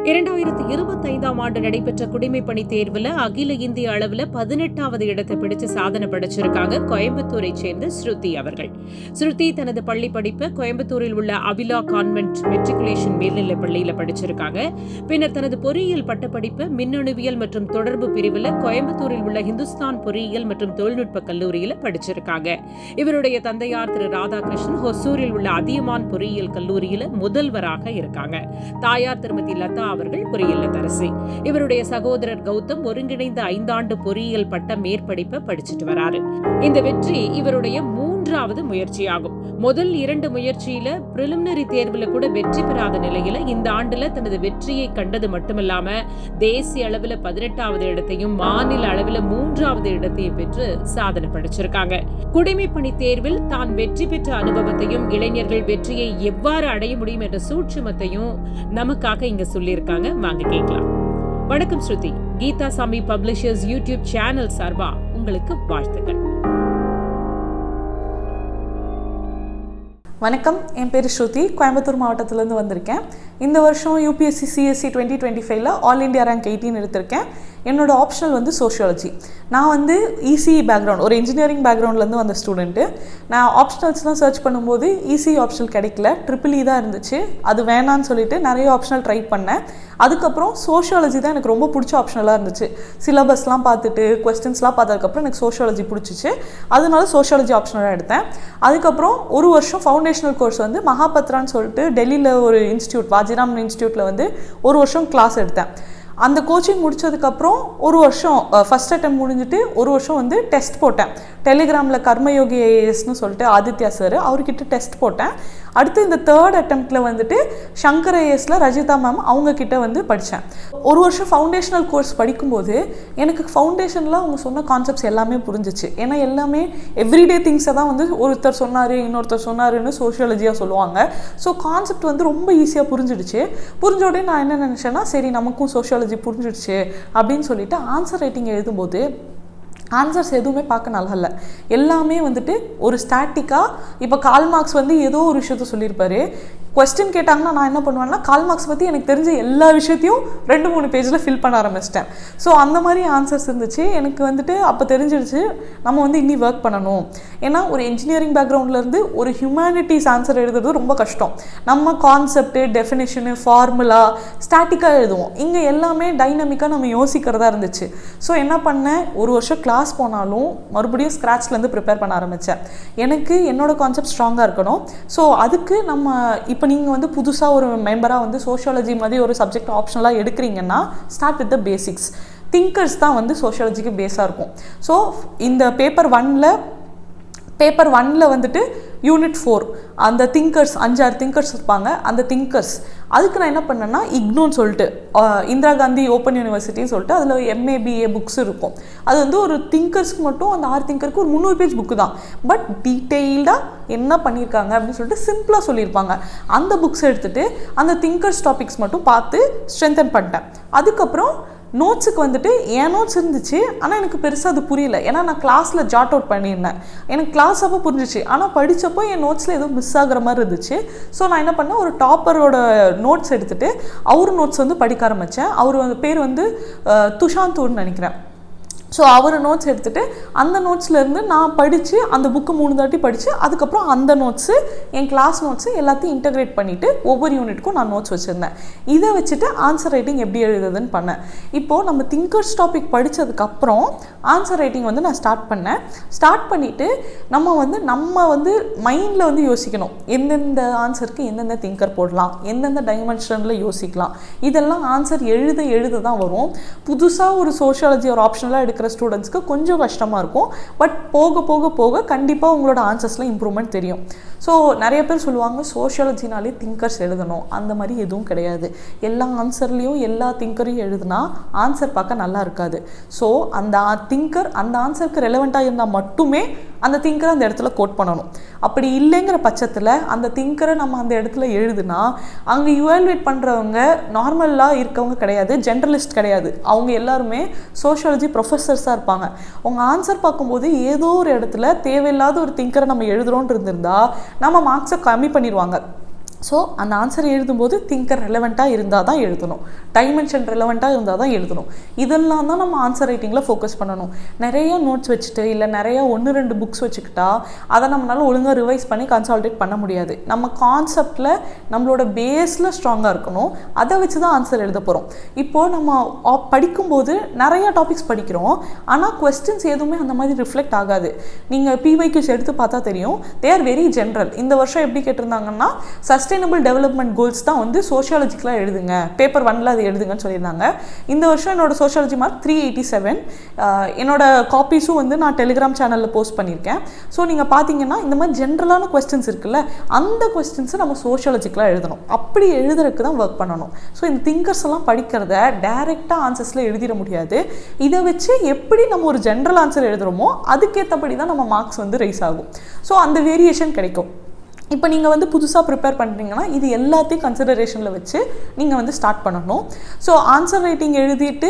2025ஆம் ஆண்டு நடைபெற்ற குடிமைப்பணி தேர்வில் அகில இந்திய அளவில் 18வது இடத்தை பிடிச்சு சாதனை படைச்சிருக்காங்க கோயம்புத்தூரை சேர்ந்த ஸ்ருதி அவர்கள். ஸ்ருதி தனது பள்ளி படிப்பை கோயம்புத்தூரில் உள்ள அவிலா கான்வென்ட் மெட்ரிகுலேஷன் மேல்நிலை பள்ளியில் படிச்சிருக்காங்க. பின்னர் தனது பொறியியல் பட்டப்படிப்பு மின்னணுவியல் மற்றும் தொடர்பு பிரிவில் கோயம்புத்தூரில் உள்ள ஹிந்துஸ்தான் பொறியியல் மற்றும் தொழில்நுட்ப கல்லூரியில் படிச்சிருக்காங்க. இவருடைய தந்தையார் திரு ராதாகிருஷ்ணன் ஹொசூரில் உள்ள அதியமான் பொறியியல் கல்லூரியில் முதல்வராக இருக்காங்க. தாயார் திருமதி லதா அவர்கள் பொறியியலரசி. இவருடைய சகோதரர் கௌதம் ஒருங்கிணைந்த 5 ஆண்டு பொறியியல் பட்ட மேற்படிப்பை படிச்சுட்டு வராரு. இந்த வெற்றி இவருடைய 3வது முயற்சியாகும். முதல் 2 முயற்சியில பிரிலிமினரி தேர்வுல கூட வெற்றி பெறாத நிலையில இந்த ஆண்டுல தனது வெற்றியை கண்டது மட்டுமில்லாம தேசிய அளவில் 18வது இடத்தையும் மாநில அளவில் 3வது இடத்தையும் பெற்று சாதனை படைச்சிருக்காங்க. குடிமைப்பணி தேர்வில் தான் வெற்றி பெற்ற அனுபவத்தையும் இளைஞர்கள் வெற்றியை எவ்வாறு அடைய முடியும் என்ற சூட்சுமத்தையும் நமக்காக இங்க சொல்லியிருக்காங்க. வாங்க கேட்கலாம். வணக்கம் ஸ்ருதி. கீதா சாமி பப்ளிஷர்ஸ் யூடியூப் சேனல் சார்பா உங்களுக்கு வாழ்த்துக்கள். வணக்கம், என் பேர் ஸ்ருதி. கோயம்புத்தூர் மாவட்டத்திலேருந்து வந்திருக்கேன். இந்த வருஷம் UPSC CSE 2025 all India rank 18 எடுத்திருக்கேன். என்னோடய ஆப்ஷனல் வந்து சோஷியாலஜி. நான் வந்து இசிஇ பேக்ரவுண்ட், ஒரு இன்ஜினியரிங் பேக்ரவுண்ட்லேருந்து வந்த ஸ்டூடெண்ட்டு. நான் ஆப்ஷனல்ஸ்லாம் சர்ச் பண்ணும்போது இசிஇ ஆப்ஷனல் கிடைக்கல, ட்ரிபிள் இ தான் இருந்துச்சு. அது வேணான்னு சொல்லிட்டு நிறைய ஆப்ஷனல் ட்ரை பண்ணேன். அதுக்கப்புறம் சோஷியாலஜி தான் எனக்கு ரொம்ப பிடிச்ச ஆப்ஷனலாக இருந்துச்சு. சிலபஸ்லாம் பார்த்துட்டு கொஸ்டின்ஸ்லாம் பார்த்ததுக்கப்புறம் எனக்கு சோஷியாலஜி பிடிச்சிச்சு. அதனால சோஷியாலஜி ஆப்ஷனலாக எடுத்தேன். அதுக்கப்புறம் ஒரு வருஷம் ஃபவுண்டேஷனல் கோர்ஸ் வந்து மகாபத்ரான்னு சொல்லிட்டு டெல்லியில் ஒரு இன்ஸ்டியூட், வாஜிராம் இன்ஸ்டியூட்டில் வந்து ஒரு வருஷம் கிளாஸ் எடுத்தேன். அந்த கோச்சிங் முடித்ததுக்கப்புறம் ஒரு வருஷம் ஃபஸ்ட் அட்டெம்ப்ட் முடிஞ்சுட்டு ஒரு வருஷம் வந்து டெஸ்ட் போட்டேன். டெலிகிராமில் கர்மயோகி ஐஏஎஸ்னு சொல்லிட்டு ஆதித்யா சார், அவர்கிட்ட டெஸ்ட் போட்டேன். அடுத்து இந்த 3rd அட்டெம்ப்டில் வந்துட்டு சங்கர் ஐஏஎஸில் ரஜிதா மேம் அவங்கக்கிட்ட வந்து படித்தேன். ஒரு வருஷம் ஃபவுண்டேஷனல் கோர்ஸ் படிக்கும்போது எனக்கு ஃபவுண்டேஷனில் அவங்க சொன்ன கான்செப்ட்ஸ் எல்லாமே புரிஞ்சிச்சு. ஏன்னா எல்லாமே எவ்ரிடே திங்ஸை தான் வந்து ஒருத்தர் சொன்னார் இன்னொருத்தர் சொன்னாருன்னு சோஷியாலஜியாக சொல்லுவாங்க. ஸோ கான்செப்ட் வந்து ரொம்ப ஈஸியாக புரிஞ்சிடுச்சு. புரிஞ்ச உடனே நான் என்ன நினச்சேன்னா, சரி நமக்கும் சோஷியாலஜி புரிஞ்சிடுச்சு அப்படின்னு சொல்லிட்டு ஆன்சர் ரைட்டிங் எழுதும்போது ஆன்சர்ஸ் எதுவுமே பார்க்க நல்லா இல்லை. எல்லாமே வந்துட்டு ஒரு ஸ்டாட்டிக்காக, இப்போ கால் மார்க்ஸ் வந்து ஏதோ ஒரு விஷயத்த சொல்லியிருப்பாரு. கொஸ்டின் கேட்டாங்கன்னா நான் என்ன பண்ணுவேன்னா, கால் மார்க்ஸ் பற்றி எனக்கு தெரிஞ்ச எல்லா விஷயத்தையும் 2-3 பேஜில் ஃபில் பண்ண ஆரம்பிச்சிட்டேன். ஸோ அந்த மாதிரி ஆன்சர்ஸ் இருந்துச்சு. எனக்கு வந்துட்டு அப்போ தெரிஞ்சிடுச்சு நம்ம வந்து இன்னி ஒர்க் பண்ணணும். ஏன்னா ஒரு இன்ஜினியரிங் பேக்ரவுண்ட்லேருந்து ஒரு ஹியூமனிட்டிஸ் ஆன்சர் எழுதுறது ரொம்ப கஷ்டம். நம்ம கான்செப்ட்டு, டெஃபினேஷனு, ஃபார்முலா ஸ்டாட்டிக்காக எழுதுவோம். இங்கே எல்லாமே டைனமிக்காக நம்ம யோசிக்கிறதா இருந்துச்சு. ஸோ என்ன பண்ணேன், ஒரு வருஷம் கிளாஸ் போனாலும் மறுபடியும் ஸ்க்ராட்ச்லேருந்து ப்ரிப்பேர் பண்ண ஆரம்பித்தேன். எனக்கு என்னோடய கான்செப்ட் ஸ்ட்ராங்காக இருக்கணும். ஸோ அதுக்கு நம்ம இப்போ நீங்கள் வந்து புதுசாக ஒரு மெம்பராக வந்து சோஷியாலஜி மாதிரி ஒரு சப்ஜெக்ட் ஆப்ஷனலாக எடுக்கிறீங்கன்னா start with the basics. Thinkers தான் வந்து சோஷியாலஜிக்கு பேஸாக இருக்கும். ஸோ இந்த பேப்பர் 1ல் வந்துட்டு யூனிட் 4 அந்த திங்கர்ஸ் 5-6 திங்கர்ஸ் இருப்பாங்க. அந்த திங்கர்ஸ் அதுக்கு நான் என்ன பண்ணேன்னா, இக்னோன்னு சொல்லிட்டு இந்திரா காந்தி ஓப்பன் யூனிவர்சிட்டின்னு சொல்லிட்டு அதில் MA BA புக்ஸ் இருக்கும். அது வந்து ஒரு திங்கர்ஸ்க்கு மட்டும் அந்த 6 திங்கருக்கு ஒரு 300 பேஜ் புக்கு தான். பட் டீட்டெயில்டாக என்ன பண்ணியிருக்காங்க அப்படின்னு சொல்லிட்டு சிம்பிளாக சொல்லியிருப்பாங்க. அந்த புக்ஸ் எடுத்துகிட்டு அந்த திங்கர்ஸ் டாபிக்ஸ் மட்டும் பார்த்து ஸ்ட்ரென்தன் பண்ணிட்டேன். அதுக்கப்புறம் நோட்ஸுக்கு வந்துட்டு என் நோட்ஸ் இருந்துச்சு, ஆனால் எனக்கு பெருசாக அது புரியல. ஏன்னா நான் கிளாஸில் ஜாட் அவுட் பண்ணியிருந்தேன். எனக்கு கிளாஸ் அப்போ புரிஞ்சிச்சு, ஆனால் படித்தப்போ என் நோட்ஸில் ஏதோ மிஸ் ஆகிற மாதிரி இருந்துச்சு. ஸோ நான் என்ன பண்ணேன், ஒரு டாப்பரோட நோட்ஸ் எடுத்துகிட்டு அவர் நோட்ஸ் வந்து படிக்க ஆரம்பித்தேன். அவர் பேர் வந்து துஷாந்தூர்னு நினைக்கிறேன். ஸோ அவர் நோட்ஸ் எடுத்துகிட்டு அந்த நோட்ஸ்லேருந்து நான் படித்து அந்த புக்கு 3 தாட்டி படித்து அதுக்கப்புறம் அந்த நோட்ஸு என் கிளாஸ் நோட்ஸு எல்லாத்தையும் இன்டகிரேட் பண்ணிவிட்டு ஒவ்வொரு யூனிட்டுக்கும் நான் நோட்ஸ் வச்சுருந்தேன். இதை வச்சுட்டு ஆன்சர் ரைட்டிங் எப்படி எழுதுதுன்னு பண்ணேன். இப்போது நம்ம திங்கர்ஸ் டாபிக் படித்ததுக்கப்புறம் ஆன்சர் ரைட்டிங் வந்து நான் ஸ்டார்ட் பண்ணிவிட்டு நம்ம வந்து மைண்டில் வந்து யோசிக்கணும், எந்தெந்த ஆன்சருக்கு எந்தெந்த திங்கர் போடலாம், எந்தெந்த டைமென்ஷனில் யோசிக்கலாம். இதெல்லாம் ஆன்சர் எழுத தான் வரும். புதுசாக ஒரு சோஷியாலஜி ஒரு ஆப்ஷனலாக எடுக்க ஸ்டூடெண்ட்ஸ்க்கு கொஞ்சம் கஷ்டமாக இருக்கும். பட் போக கண்டிப்பாக உங்களோட ஆன்சர்ஸில் இம்ப்ரூவ்மெண்ட் தெரியும். ஸோ நிறைய பேர் சொல்லுவாங்க சோஷியாலஜினாலே திங்கர்ஸ் எழுதணும். அந்த மாதிரி எதுவும் கிடையாது. எல்லா ஆன்சர்லேயும் எல்லா திங்கரையும் எழுதுனா ஆன்சர் பார்க்க நல்லா இருக்காது. ஸோ அந்த திங்கர் அந்த ஆன்சருக்கு ரெலவெண்ட்டாக இருந்தால் மட்டுமே அந்த திங்கரை அந்த இடத்துல கோட் பண்ணணும். அப்படி இல்லைங்கிற பட்சத்தில் அந்த திங்கரை நம்ம அந்த இடத்துல எழுதுனா அங்கே யுவாலுவேட் பண்ணுறவங்க நார்மலாக இருக்கவங்க கிடையாது, ஜென்ரலிஸ்ட் கிடையாது. அவங்க எல்லாருமே சோஷியாலஜி ப்ரொஃபஸர்ஸாக இருப்பாங்க. அவங்க ஆன்சர் பார்க்கும்போது ஏதோ ஒரு இடத்துல தேவையில்லாத ஒரு திங்கரை நம்ம எழுதுகிறோன்னு இருந்திருந்தா நம்ம மார்க்ஸை கம்மி பண்ணிடுவாங்க. ஸோ அந்த ஆன்சர் எழுதும்போது திங்கர் ரெலவெண்ட்டாக இருந்தால் தான் எழுதணும், டைமென்ஷன் ரெலவெண்ட்டாக இருந்தால் தான் எழுதணும். இதெல்லாம் தான் நம்ம ஆன்சர் ரைட்டிங்கில் ஃபோக்கஸ் பண்ணணும். நிறைய நோட்ஸ் வச்சுட்டு இல்லை நிறையா 1-2 புக்ஸ் வச்சுக்கிட்டா அதை நம்மளால் ஒழுங்காக ரிவைஸ் பண்ணி கன்சால்டேட் பண்ண முடியாது. நம்ம கான்செப்டில் நம்மளோட பேஸில் ஸ்ட்ராங்காக இருக்கணும், அதை வச்சு தான் ஆன்சர் எழுத போகிறோம். இப்போது நம்ம படிக்கும்போது நிறையா டாபிக்ஸ் படிக்கிறோம், ஆனால் கொஸ்டின்ஸ் எதுவுமே அந்த மாதிரி ரிஃப்ளெக்ட் ஆகாது. நீங்கள் PYQs எடுத்து பார்த்தா தெரியும், தே ஆர் வெரி ஜென்ரல். இந்த வருஷம் எப்படி கேட்டிருந்தாங்கன்னா சஸ்டைனபிள் டெவலப்மெண்ட் கோல்ஸ் தான் வந்து சோஷியாலஜிக்கலாக எழுதுங்க, பேப்பர் 1ல் அது எழுதுங்கன்னு சொல்லியிருந்தாங்க. இந்த வருஷம் என்னோட சோஷியாலஜி மார்க் 387. என்னோட காப்பீஸும் வந்து நான் டெலிகிராம் சேனலில் போஸ்ட் பண்ணியிருக்கேன். ஸோ நீங்கள் பார்த்தீங்கன்னா இந்த மாதிரி ஜென்ரலான கொஸ்டின்ஸ் இருக்குல்ல, அந்த கொஸ்டின்ஸை நம்ம சோஷியாலஜிக்கலாக எழுதணும். அப்படி எழுதுறதுக்கு தான் ஒர்க் பண்ணணும். ஸோ இந்த திங்கர்ஸ் எல்லாம் படிக்கிறத டைரெக்டாக ஆன்சர்ஸில் எழுதிட முடியாது. இதை வச்சு எப்படி நம்ம ஒரு ஜென்ரல் ஆன்சர் எழுதுகிறோமோ அதுக்கேற்றபடி தான் நம்ம மார்க்ஸ் வந்து ரைஸ் ஆகும். ஸோ அந்த வேரியேஷன் கிடைக்கும். இப்போ நீங்கள் வந்து புதுசாக ப்ரிப்பேர் பண்ணுறீங்கன்னா இது எல்லாத்தையும் கன்சிடரேஷனில் வச்சு நீங்கள் வந்து ஸ்டார்ட் பண்ணணும். ஸோ ஆன்சர் ரைட்டிங் எழுதிட்டு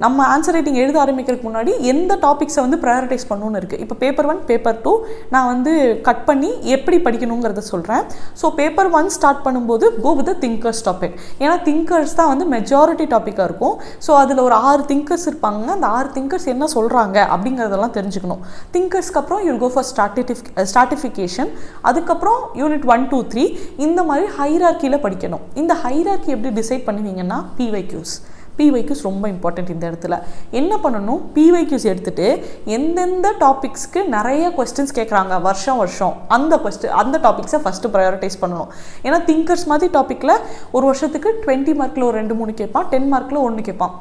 நம்ம ஆன்சர் ரைட்டிங் எழுத ஆரம்பிக்கிறதுக்கு முன்னாடி எந்த டாபிக்ஸை வந்து ப்ரையாரிட்டைஸ் பண்ணணும்னு இருக்குது. இப்போ பேப்பர் 1 பேப்பர் 2 நான் வந்து கட் பண்ணி எப்படி படிக்கணுங்கிறத சொல்கிறேன். ஸோ பேப்பர் 1 ஸ்டார்ட் பண்ணும்போது go with the thinkers topic. ஏன்னா திங்கர்ஸ் தான் வந்து மெஜாரிட்டி டாப்பிக்காக இருக்கும். ஸோ அதில் ஒரு 6 திங்கர்ஸ் இருப்பாங்க. அந்த 6 திங்கர்ஸ் என்ன சொல்கிறாங்க அப்படிங்கிறதெல்லாம் தெரிஞ்சுக்கணும். திங்கர்ஸ்க்கு அப்புறம் யூல் கோ ஃபார் ஸ்டார்டிஃபிகேஷன், அதுக்கப்புறம் யூனிட் 1, 2, 3 இந்த மாதிரி ஹைரார்க்கியில் படிக்கணும். இந்த ஹைரார்க்கி எப்படி டிசைட் பண்ணுவீங்கன்னா PYQs ரொம்ப இம்பார்ட்டன்ட். இந்த இடத்துல என்ன பண்ணணும், PYQs எடுத்துகிட்டு எந்தெந்த டாபிக்ஸ்க்கு நிறைய கொஸ்டின்ஸ் கேட்குறாங்க வருஷம் அந்த டாபிக்ஸை ஃபஸ்ட்டு ப்ரையாரிட்டைஸ் பண்ணணும். ஏன்னா திங்கர்ஸ் மாதிரி டாப்பிக்கில் ஒரு வருஷத்துக்கு 20 மார்க்கில் ஒரு 2-3 கேட்பான், 10 மார்க்கில் 1 கேட்பான்.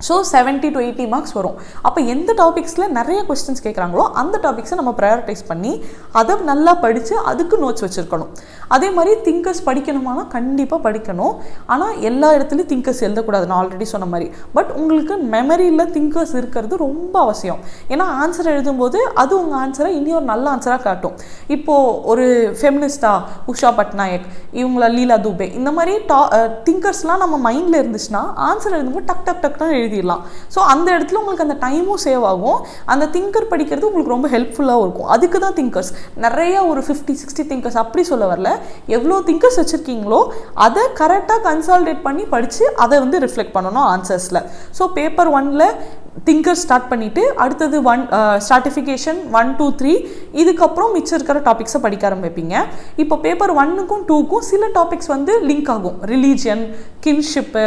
ஸோ 70 to 80 மார்க்ஸ் வரும். அப்போ எந்த டாபிக்ஸில் நிறைய கொஸ்டின்ஸ் கேட்குறாங்களோ அந்த டாபிக்ஸை நம்ம ப்ரையாரிட்டைஸ் பண்ணி அதை நல்லா படித்து அதுக்கு நோட்ஸ் வச்சுருக்கணும். அதே மாதிரி திங்கர்ஸ் படிக்கணுமானா கண்டிப்பாக படிக்கணும். ஆனால் எல்லா இடத்துலையும் திங்கர்ஸ் எழுதக்கூடாது, நான் ஆல்ரெடி சொன்ன மாதிரி. பட் உங்களுக்கு மெமரியில் திங்கர்ஸ் இருக்கிறது ரொம்ப அவசியம். ஏன்னா ஆன்சர் எழுதும்போது அது உங்கள் ஆன்சரை இனி ஒரு நல்ல ஆன்சராக காட்டும். இப்போது ஒரு ஃபெமினிஸ்டா உஷா பட்நாயக், இவங்கள லீலா துபே, இந்த மாதிரி திங்கர்ஸ்லாம் நம்ம மைண்டில் இருந்துச்சுன்னா ஆன்சர் எழுதும்போது டக் டக் டக் தான் எழுதிடலாம். ஸோ அந்த இடத்துல உங்களுக்கு அந்த டைமும் சேவ் ஆகும். அந்த திங்கர் படிக்கிறது உங்களுக்கு ரொம்ப ஹெல்ப்ஃபுல்லாகவும் இருக்கும். அதுக்கு தான் திங்கர்ஸ் நிறைய ஒரு 50-60 திங்கர்ஸ் அப்படி சொல்ல வரல. எவ்வளோ திங்கர்ஸ் வச்சுருக்கீங்களோ அதை கரெக்டாக கன்சால்டேட் பண்ணி படித்து அதை வந்து ரிஃப்ளெக்ட் பண்ணணும் ஆன்சர்ஸில். ஸோ பேப்பர் 1ல் திங்கர் ஸ்டார்ட் பண்ணிவிட்டு அடுத்தது ஸ்டார்டிஃபிகேஷன் 1, 2, 3 இதுக்கப்புறம் மிச்சம் இருக்கிற டாபிக்ஸை படிக்க ஆரம்பிப்பீங்க. இப்போ பேப்பர் 1க்கும் 2க்கும் சில டாபிக்ஸ் வந்து லிங்க் ஆகும். ரிலீஜியன், கின்ஷிப்பு,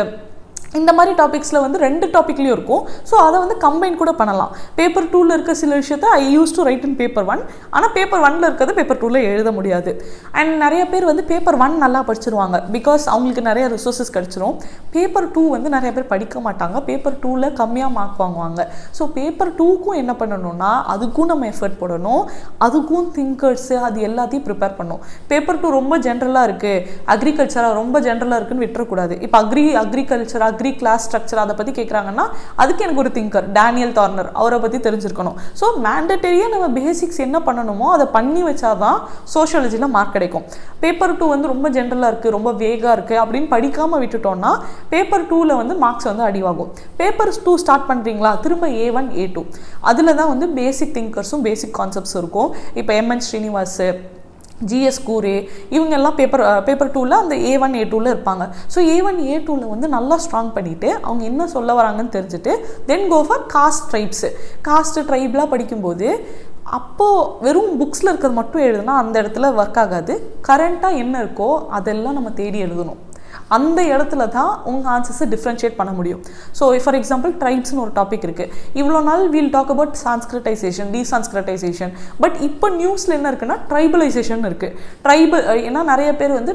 இந்த மாதிரி டாபிக்ஸில் வந்து 2 டாப்பிக்லேயும் இருக்கும். ஸோ அதை வந்து கம்பைன் கூட பண்ணலாம். பேப்பர் 2ல் இருக்க சில விஷயத்த I use to write in paper 1, ஆனால் பேப்பர் 1ல் இருக்கிறது பேப்பர் 2ல் எழுத முடியாது. அண்ட் நிறைய பேர் வந்து பேப்பர் 1 நல்லா படிச்சிருவாங்க, பிகாஸ் அவங்களுக்கு நிறைய ரிசோர்ஸஸ் கிடச்சிரும். பேப்பர் 2 வந்து நிறைய பேர் படிக்க மாட்டாங்க, பேப்பர் 2ல் கம்மியாக மார்க் வாங்குவாங்க. ஸோ பேப்பர் 2க்கும் என்ன பண்ணணும்னா அதுக்கும் நம்ம எஃபர்ட் போடணும், அதுக்கும் திங்கர்ஸு அது எல்லாத்தையும் ப்ரிப்பேர் பண்ணணும். பேப்பர் 2 ரொம்ப ஜென்ரலாக இருக்குது, அக்ரிகல்ச்சராக ரொம்ப ஜென்ரலாக இருக்குன்னு விட்டுறக்கூடாது. இப்போ அக்ரிகல்ச்சராக கிளாஸ் ஸ்ட்ரக்சர் அதை பற்றி கேட்குறாங்கன்னா அதுக்கு எனக்கு ஒரு திங்கர் டேனியல் டார்னர் அவரை பற்றி தெரிஞ்சிருக்கணும். ஸோ மேண்டட்டரியாக நம்ம பேசிக்ஸ் என்ன பண்ணணுமோ அதை பண்ணி வச்சாதான் சோஷியாலஜியில் மார்க் கிடைக்கும். பேப்பர் 2 வந்து ரொம்ப ஜென்ரலாக இருக்குது, ரொம்ப வேகாக இருக்குது அப்படின்னு படிக்காமல் விட்டுட்டோம்னா பேப்பர் 2ல் வந்து மார்க்ஸ் வந்து அடிவாகும். பேப்பர் 2 ஸ்டார்ட் பண்ணுறீங்களா, திரும்ப A1, A2 அதில் தான் வந்து பேசிக் திங்கர்ஸும் பேசிக் கான்செப்ட்ஸும் இருக்கும். இப்போ MN ஸ்ரீனிவாஸ், GS கூரே இவங்கெல்லாம் பேப்பர் 2ல் அந்த A1, A2ல் இருப்பாங்க. ஸோ A1, A2ல் வந்து நல்லா ஸ்ட்ராங் பண்ணிவிட்டு அவங்க என்ன சொல்ல வராங்கன்னு தெரிஞ்சுட்டு தென் கோ ஃபார் காஸ்ட் ட்ரைப்லாம் படிக்கும்போது அப்போது வெறும் புக்ஸில் இருக்கிறது மட்டும் எழுதுனா அந்த இடத்துல ஒர்க் ஆகாது. கரண்ட்டாக என்ன இருக்கோ அதெல்லாம் நம்ம தேடி எழுதணும். அந்த இடத்துல தான் உங்கள் ஆன்சர்ஸை டிஃப்ரென்ஷியேட் பண்ண முடியும். ஸோ ஃபார் எக்ஸாம்பிள் ட்ரைப்ஸ்னு ஒரு டாபிக் இருக்குது. இவ்வளோ நாள் we'll talk about Sanskritisation, desanskritisation. But இப்போ நியூஸில் என்ன இருக்குன்னா ட்ரைபலைசேஷன் இருக்குது. ஏன்னா நிறைய பேர் வந்து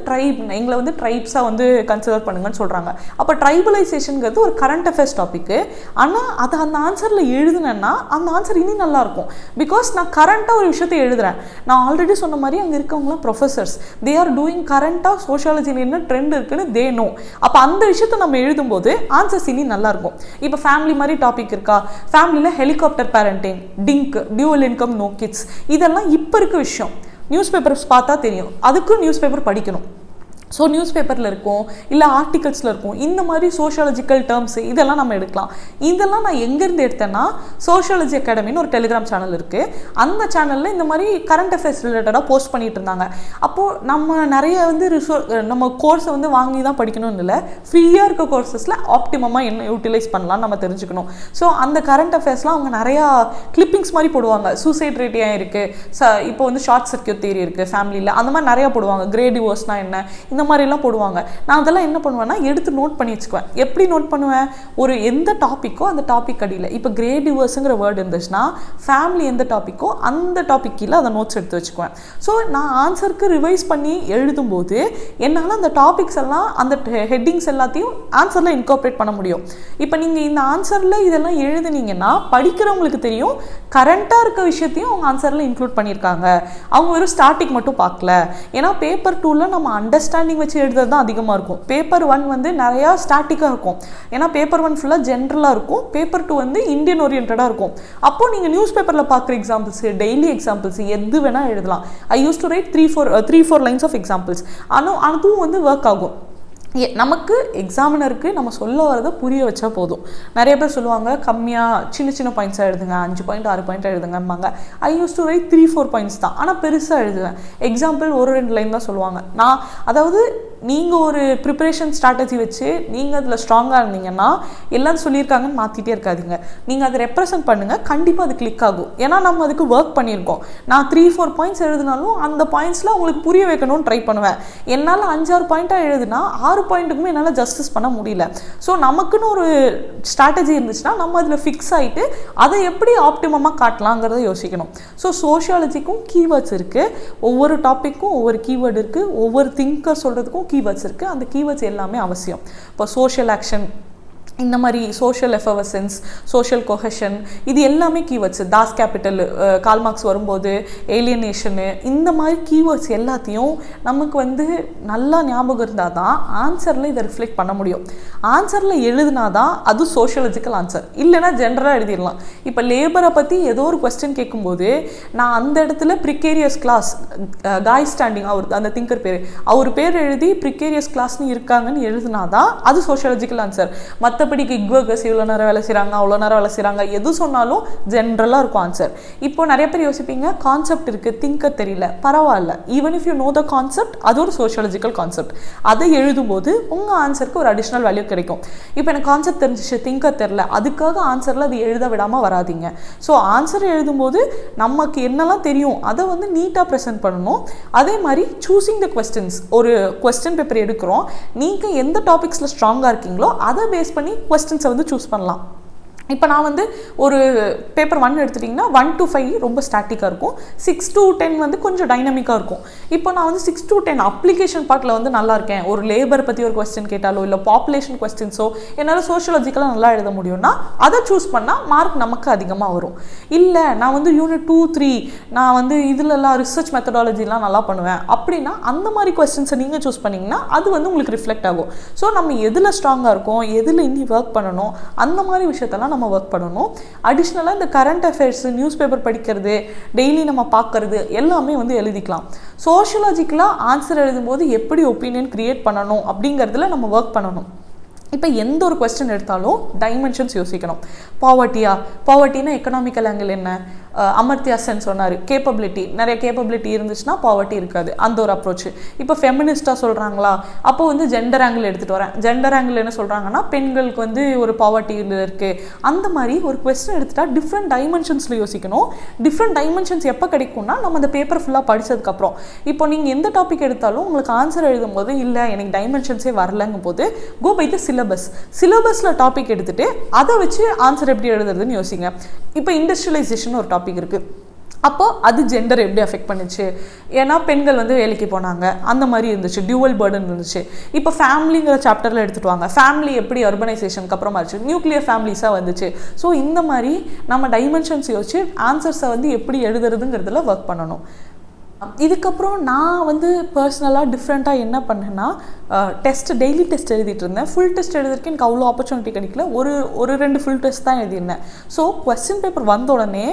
எங்களை வந்து ட்ரைப்ஸாக வந்து கன்சிடர் பண்ணுங்கன்னு சொல்கிறாங்க. அப்போ ட்ரைபலைசேஷனுங்கிறது ஒரு கரண்ட் அஃபேர்ஸ் டாப்பிக்கு. ஆனால் அதை அந்த ஆன்சரில் எழுதுனேன்னா அந்த ஆன்சர் இனி நல்லாயிருக்கும். பிகாஸ் நான் கரண்ட்டாக ஒரு விஷயத்தை எழுதுகிறேன். நான் ஆல்ரெடி சொன்ன மாதிரி அங்கே இருக்கவங்களாம் ப்ரொஃபஸர்ஸ், தே ஆர் டூயிங் கரண்ட்டாக சோஷியாலஜியில் என்ன ட்ரெண்ட் இருக்குன்னு தே நோ. அப்போ அந்த விஷயத்தை நம்ம எழுதும்போது ஆன்சர்ஸ் இனி நல்லா இருக்கும். இப்போ ஃபேமிலி மாதிரி டாபிக் இருக்கா, ஃபேமிலியில் helicopter parenting, DINK, dual income, no kids, இதெல்லாம் இப்போ இருக்க விஷயம். நியூஸ் பேப்பர்ஸ் பார்த்தா தெரியும், அதுக்கும் நியூஸ் பேப்பர் படிக்கணும். ஸோ நியூஸ் பேப்பரில் இருக்கும், இல்லை ஆர்டிகல்ஸில் இருக்கும். இந்த மாதிரி சோஷியாலஜிக்கல் டேர்ம்ஸு இதெல்லாம் நம்ம எடுக்கலாம். இதெல்லாம் நான் எங்கேருந்து எடுத்தேன்னா, சோஷியாலஜி அகாடமின்னு ஒரு டெலிகிராம் சேனல் இருக்குது. அந்த சேனலில் இந்த மாதிரி கரண்ட் அஃபேர்ஸ் ரிலேட்டடாக போஸ்ட் பண்ணிட்டு இருந்தாங்க. அப்போது நம்ம நிறைய வந்து நம்ம கோர்ஸை வந்து வாங்கி தான் படிக்கணும்னு இல்லை, ஃப்ரீயாக இருக்க கோர்சஸில் ஆப்டிமமாக என்ன யூட்டிலைஸ் பண்ணலாம்னு நம்ம தெரிஞ்சுக்கணும். ஸோ அந்த கரண்ட் அஃபேர்ஸ்லாம் அவங்க நிறையா கிளிப்பிங்ஸ் மாதிரி போடுவாங்க. சூசைட் ரேட் ஏன் இருக்குது, இப்போ வந்து ஷார்ட் சர்க்கியூட் தியரி இருக்குது ஃபேமிலியில், அந்த மாதிரி நிறையா போடுவாங்க. கிரே டிவோர்ஸ்னால் என்ன, இந்த மாதிரிலாம் போடுவாங்க. நான் அதெல்லாம் என்ன பண்ணுவேன்னா எடுத்து நோட் பண்ணி வச்சுக்குவேன். எப்படி நோட் பண்ணுவேன், ஒரு எந்த டாப்பிக்கோ அந்த டாபிக் அடியில் இப்போ கிரே டிவோர்ஸுங்கிற வேர்டு இருந்துச்சுன்னா ஃபேமிலி எந்த டாப்பிக்கோ அந்த டாபிக் கீழே அதை நோட்ஸ் எடுத்து வச்சுக்குவேன். ஸோ நான் ஆன்சருக்கு ரிவைஸ் பண்ணி எழுதும்போது என்னால் அந்த டாபிக்ஸ் எல்லாம் அந்த ஹெட்டிங்ஸ் எல்லாத்தையும் ஆன்சரில் இன்கார்பரேட் பண்ண முடியும். இப்போ நீங்கள் இந்த ஆன்சரில் இதெல்லாம் எழுதுனீங்கன்னா படிக்கிறவங்களுக்கு தெரியும் கரண்ட்டாக இருக்க விஷயத்தையும் அவங்க ஆன்சரில் இன்க்ளூட் பண்ணியிருக்காங்க. அவங்க வெறும் ஸ்டார்டிங் மட்டும் பார்க்கல. ஏன்னா பேப்பர் 2ல நம்ம அண்டர்ஸ்டாண்டிங் வச்சு எழுதுறது தான் அதிகமாக இருக்கும். பேப்பர் 1 வந்து நிறையா ஸ்டாட்டிக்காக இருக்கும். ஏன்னா பேப்பர் 1 ஃபுல்லாக ஜென்ரலாக இருக்கும். பேப்பர் 2 வந்து இந்தியன் ஓரியன்டாக இருக்கும். அப்போ நீங்கள் நியூஸ் பேப்பரில் பார்க்குற எக்ஸாம்பிள்ஸ், டெய்லி எக்ஸாம்பிள்ஸ் எது வேணால் எழுதலாம். I use to write 3-4 lines of examples. ஆனால் அதுவும் வந்து ஒர்க் ஆகும். நமக்கு எக்ஸாமினருக்கு நம்ம சொல்ல வரதை புரிய வச்சா போதும். நிறைய பேர் சொல்லுவாங்க கம்மியாக சின்ன பாயிண்ட்ஸாக எழுதுங்க, 5 பாயிண்ட் 6 பாயிண்ட் எழுதுங்கம்பாங்க. I use to write 3-4 points தான், ஆனால் பெருசாக எழுதுவேன். எக்ஸாம்பிள் 1-2 லைன் தான் சொல்லுவாங்க. நான் அதாவது நீங்கள் ஒரு ப்ரிப்பரேஷன் ஸ்ட்ராட்டஜி வச்சு நீங்கள் அதில் ஸ்ட்ராங்காக இருந்தீங்கன்னா எல்லாம் சொல்லியிருக்காங்கன்னு மாற்றிட்டே இருக்காதிங்க. நீங்கள் அதை ரெப்ரசன்ட் பண்ணுங்கள், கண்டிப்பாக அது கிளிக் ஆகும். ஏன்னா நம்ம அதுக்கு ஒர்க் பண்ணியிருக்கோம். நான் 3-4 பாயிண்ட்ஸ் எழுதினாலும் அந்த பாயிண்ட்ஸில் உங்களுக்கு புரிய வைக்கணும்னு ட்ரை பண்ணுவேன். என்னால் 5-6 பாயிண்ட்டாக எழுதுனா 6 பாயிண்ட்டுக்குமே என்னால் ஜஸ்டிஸ் பண்ண முடியல. ஸோ நமக்குன்னு ஒரு ஸ்ட்ராட்டஜி இருந்துச்சுன்னா நம்ம அதில் ஃபிக்ஸ் ஆகிட்டு அதை எப்படி ஆப்டிமமாக காட்டலாங்கிறத யோசிக்கணும். ஸோ சோஷியாலஜிக்கும் கீவேர்ட்ஸ் இருக்குது. ஒவ்வொரு டாப்பிக்கும் ஒவ்வொரு கீவேர்டு இருக்குது. ஒவ்வொரு திங்கர் சொல்கிறதுக்கும் கீவேர்ட்ஸ் இருக்குது. அந்த கீவேர்ட்ஸ் எல்லாமே அவசியம். இப்போ சோஷியல் ஆக்ஷன், இந்த மாதிரி சோஷியல் எஃபவசன்ஸ், சோஷியல் கொஹஷன், இது எல்லாமே keywords. Das capital, Karl Marx வரும்போது ஏலியனேஷனு, இந்த மாதிரி கீவேர்ட்ஸ் எல்லாத்தையும் நமக்கு வந்து நல்லா ஞாபகம் இருந்தால் தான் ஆன்சரில் இதை ரிஃப்ளெக்ட் பண்ண முடியும். ஆன்சரில் எழுதுனா தான் அது சோஷியலஜிக்கல் ஆன்சர், இல்லைனா ஜென்ரலாக எழுதிடலாம். இப்போ லேபரை பற்றி ஏதோ ஒரு கொஸ்டின் கேட்கும்போது நான் அந்த இடத்துல ப்ரிகேரியஸ் கிளாஸ், காய் ஸ்டாண்டிங் அவர் அந்த திங்கர் பேர், அவர் பேர் எழுதி ப்ரிகேரியஸ் கிளாஸ்னு இருக்காங்கன்னு எழுதுனா தான் அது சோஷியலஜிக்கல் ஆன்சர். மற்றபடி கிக் ஒர்க்கர்ஸ் இவ்வளோ நேரம் வேலை செய்கிறாங்க, அவ்வளோ நேரம் வேலை செய்கிறாங்க, எது சொன்னாலும் ஜென்ரலாக இருக்கும் ஆன்சர். இப்போ நிறைய பேர் யோசிப்பீங்க கான்செப்ட் இருக்குது, திங்கர் தெரியல, பரவாயில்ல. Even if you know the concept, அது ஒரு சோஷியலஜிக்கல் கான்செப்ட். அதை எழுதும்போது உங்கள் ஆன்சருக்கு ஒரு அடிஷ்னல் வேல்யூ கிடைக்கும். இப்போ எனக்கு கான்செப்ட் தெரிஞ்சிச்சு, திங்கர் தெரில, அதுக்காக ஆன்சரில் அது எழுத விடாமல் வராதிங்க. ஸோ ஆன்சர் எழுதும்போது நமக்கு என்னெல்லாம் தெரியும் அதை வந்து நீட்டாக ப்ரெசென்ட் பண்ணணும். அதே மாதிரி சூஸிங் த கொஸ்டின்ஸ், ஒரு கொஸ்டின் பேப்பர் எடுக்கிறோம், நீங்கள் எந்த டாபிக்ஸில் ஸ்ட்ராங்காக இருக்கீங்களோ அதை பேஸ் பண்ணி கொஸ்டின்ஸை வந்து சூஸ் பண்ணலாம். இப்போ நான் வந்து ஒரு பேப்பர் 1 எடுத்துட்டிங்கன்னா 1 to 5 ரொம்ப ஸ்டாட்டிக்காக இருக்கும். 6 to 10 வந்து கொஞ்சம் டைனமிக்காக இருக்கும். இப்போ நான் வந்து 6 to 10 அப்ளிகேஷன் பார்ட்டில் வந்து நல்லா இருக்கேன், ஒரு லேபர் பற்றி ஒரு கொஸ்டின் கேட்டாலோ இல்லை பாப்புலேஷன் கொஸ்டின்ஸோ என்னால் சோஷியலாஜிக்கலாக நல்லா எழுத முடியும்னா அதை சூஸ் பண்ணால் மார்க் நமக்கு அதிகமாக வரும். இல்லை நான் வந்து யூனிட் 2-3 நான் வந்து இதிலெல்லாம் ரிசர்ச் மெத்தடாலஜிலாம் நல்லா பண்ணுவேன் அப்படின்னா அந்த மாதிரி கொஸ்டின்ஸை நீங்கள் சூஸ் பண்ணிங்கன்னா அது வந்து உங்களுக்கு ரிஃப்ளெக்ட் ஆகும். ஸோ நம்ம எதில் ஸ்ட்ராங்காக இருக்கோம், எதில் இன்னி ஒர்க் பண்ணணும், அந்த மாதிரி விஷயத்தெல்லாம் நம்ம ஒர்க் பண்ணணும். அடிஷ்னலாக இந்த கரண்ட் அஃபேர்ஸ், நியூஸ் பேப்பர் படிக்கிறது, டெய்லி நம்ம பார்க்கறது எல்லாமே வந்து எழுதிக்கலாம். சோஷியலாஜிக்கலாக ஆன்சர் எழுதும்போது எப்படி ஒப்பீனியன் கிரியேட் பண்ணணும் அப்படிங்கிறதுல நம்ம ஒர்க் பண்ணணும். இப்போ எந்த ஒரு கொஸ்டின் எடுத்தாலும் டைமென்ஷன்ஸ் யோசிக்கணும். பாவர்ட்டினா எக்கனாமிக்கல் ஆங்கிள் என்ன, அமர்த்தியா சென் சொன்னார், கேப்பபிலிட்டி, நிறைய கேப்பபிலிட்டி இருந்துச்சுன்னா பாவர்ட்டி இருக்காது, அந்த ஒரு அப்ரோச். இப்போ ஃபெமினிஸ்டாக சொல்கிறாங்களா, அப்போ வந்து ஜெண்டர் ஆங்கிள் எடுத்துகிட்டு வரேன். ஜெண்டர் ஆங்கிள் என்ன சொல்கிறாங்கன்னா பெண்களுக்கு வந்து ஒரு பாவர்ட்டியில் இருக்குது. அந்த மாதிரி ஒரு கொஸ்டின் எடுத்துட்டா டிஃப்ரெண்ட் டைமென்ஷன்ஸில் யோசிக்கணும். டிஃப்ரெண்ட் டைமென்ஷன்ஸ் எப்போ கிடைக்கும்னா நம்ம அந்த பேப்பர் ஃபுல்லாக படித்ததுக்கப்புறம். இப்போ நீங்கள் எந்த டாபிக் எடுத்தாலும் உங்களுக்கு ஆன்சர் எழுதும்போது இல்லை எனக்கு டைமென்ஷன்ஸே வரலங்கும் போது கோ பை த சிலபஸில் டாபிக் எடுத்துகிட்டு அதை வச்சு ஆன்சர் எப்படி எழுதுறதுன்னு யோசிங்க. இப்போ இண்டஸ்ட்ரியலைசேஷன் ஒரு டாபிக் இருக்குது, அப்போது அது ஜெண்டர் எப்படி அஃபெக்ட் பண்ணிச்சு, ஏன்னா பெண்கள் வந்து வேலைக்கு போனாங்க, அந்த மாதிரி இருந்துச்சு, டியூவல் பர்டன் இருந்துச்சு. இப்போ ஃபேமிலிங்கிற சாப்டரில் எடுத்துகிட்டு வாங்க, ஃபேமிலி எப்படி அர்பனைசேஷனுக்கு அப்புறமா இருந்துச்சு, நியூக்ளியர் ஃபேமிலிஸாக வந்துச்சு. ஸோ இந்த மாதிரி நம்ம டைமென்ஷன்ஸ் யோசிச்சு ஆன்சர்ஸை வந்து எப்படி எழுதுறதுங்கிறதுல ஒர்க் பண்ணணும். இதுக்கப்புறம் நான் வந்து பர்சனலாக டிஃப்ரெண்ட்டாக என்ன பண்ணேன்னா டெய்லி டெஸ்ட் எழுதிட்டு இருந்தேன். ஃபுல் டெஸ்ட் எழுதிருக்கு எனக்கு அவ்வளோ ஆப்பர்ச்சுனிட்டி கிடைக்கல. ஒரு 2 ஃபுல் டெஸ்ட் தான் எழுதியிருந்தேன். ஸோ கொஸ்டின் பேப்பர் வந்த உடனே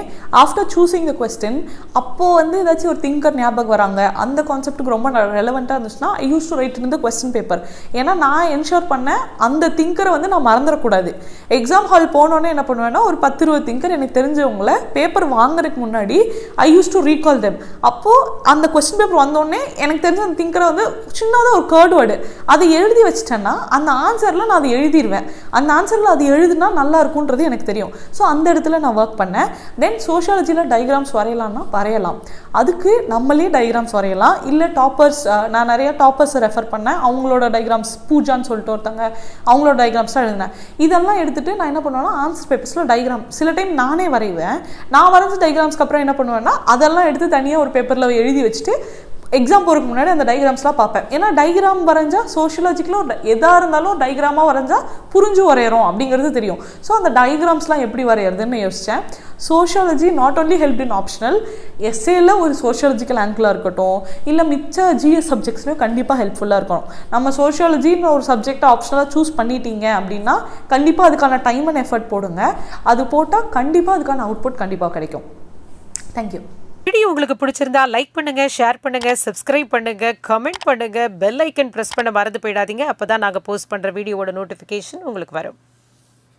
ஆஃப்டர் சூஸிங் த கொஸ்டின் அப்போது வந்து ஏதாச்சும் ஒரு திங்கர் ஞாபகம் வராங்க, அந்த கான்செப்ட்டுக்கு ரொம்ப ரெலவெண்ட்டாக இருந்துச்சுன்னா I use to write in the question paper. ஏன்னா நான் என்ஷோர் பண்ணேன் அந்த திங்கரை வந்து நான் மறந்துடக்கூடாது. எக்ஸாம் ஹால் போனோடனே என்ன பண்ணுவேன்னா ஒரு 10-20 திங்கர் எனக்கு தெரிஞ்சவங்கள பேப்பர் வாங்குறதுக்கு முன்னாடி ஐ யூஸ் டு ரீகால் தெம். அப்போது அந்த கொஸ்டின் பேப்பர் வந்தோடனே எனக்கு தெரிஞ்ச அந்த திங்கரை வந்து சின்னதாக ஒரு கேர்ட் வேர்டு அதை எழுதி வச்சிட்டேன்னா அந்த ஆன்சரில் நான் அதை எழுதிடுவேன். அந்த ஆன்சரில் அது எழுதுனா நல்லா இருக்குன்றது எனக்கு தெரியும். ஸோ அந்த இடத்துல நான் ஒர்க் பண்ணேன். தென் சோஷியாலஜியில் டயக்ராம்ஸ் வரையலாம்னா வரையலாம். அதுக்கு நம்மளே டயக்ராம்ஸ் வரையலாம். இல்லை டாப்பர்ஸ், நான் நிறைய டாப்பர்ஸை ரெஃபர் பண்ணேன். அவங்களோட டயக்ராம்ஸ் பூஜான்னு சொல்லிட்டு ஒருத்தங்க அவங்களோட டயக்ராம்ஸ்லாம் எழுதினேன். இதெல்லாம் எடுத்துகிட்டு நான் என்ன பண்ணுவேன்னா ஆன்சர் பேப்பர்ஸில் டயக்ராம் சில டைம் நானே வரைவேன். நான் வரைஞ்ச டயக்ராம்ஸ்க்கு அப்புறம் என்ன பண்ணுவேன்னா அதெல்லாம் எடுத்து தனியாக ஒரு பேப்பரில் எழுதி வச்சுட்டு எக்ஸாம் போகிறதுக்கு முன்னாடி அந்த டயக்ராம்ஸ்லாம் பார்ப்பேன். ஏன்னா டயக்ராம் வரைஞ்சால் சோஷியாலஜிக்கில் எதாக இருந்தாலும் டயக்ராமாக வரைஞ்சால் புரிஞ்சு வரைகிறோம் அப்படிங்கிறது தெரியும். ஸோ அந்த டயக்ராம்ஸ்லாம் எப்படி வரைகிறதுன்னு யோசித்தேன். Sociology not only help in optional, எஸ்ஏல ஒரு சோஷியாலஜிக்கல் ஆங்கிளாக இருக்கட்டும், இல்லை மிச்ச ஜிஎஸ் சப்ஜெக்ட்ஸ்லையும் கண்டிப்பாக ஹெல்ப்ஃபுல்லாக இருக்கணும். நம்ம சோஷியாலஜின்னு ஒரு சப்ஜெக்டை ஆப்ஷனலாக சூஸ் பண்ணிட்டீங்க அப்படின்னா கண்டிப்பாக அதுக்கான டைம் அண்ட் எஃபர்ட் போடுங்க. அது போட்டால் கண்டிப்பாக அதுக்கான அவுட்புட் கண்டிப்பாக கிடைக்கும். தேங்க்யூ. வீடியோ உங்களுக்கு பிடிச்சிருந்தா லைக் பண்ணுங்க, ஷேர் பண்ணுங்க, சப்ஸ்கிரைப் பண்ணுங்க, கமெண்ட் பண்ணுங்க, பெல் ஐக்கன் பிரஸ் பண்ண மறந்து போயிடாதீங்க. அப்பதான் நாங்க போஸ்ட் பண்ற வீடியோவோட நோட்டிஃபிகேஷன் உங்களுக்கு வரும்.